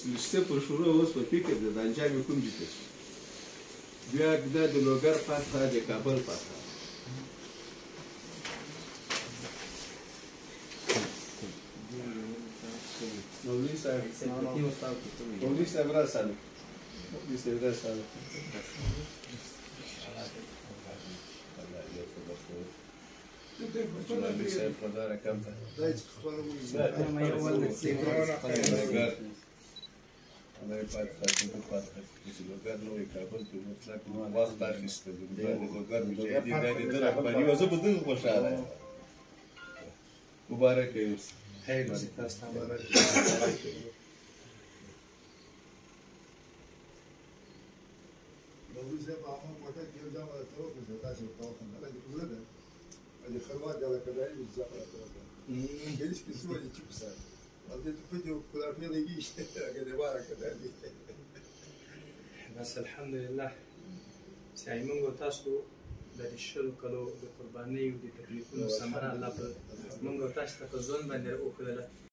سلیسته پر شروع اوس په فکر ده د انجام یې کوم دي ته بیا دا د لوګر فتحه د کابل فتحه مولوي صاحب راساله مولوي صاحب په داره کم ده الله فاتحه د فاتحه چې لوګر نوې کابل کې مطلق وخت اخیسته د لوګر مجاهدین د دې رهبري او زه په دغه خوشاله یم مبارک اوسه خیر اوسه تاسو ته مبارک مولوي صاحب هغه موټر کې یو ځای ولاړ و تاسو ته خبره کوله ده اللي خلوات على كذلك بالزبط ليش كسوة اللي تشوفها قضيت فيديو كل عارفين يجيش كده بارك كذلك بس الحمد لله سعي منغو تاسو د شلو کلو د قربانۍ او د تکلیفونو ثمره الله په منغو تاسو ته ځون باندې وکړله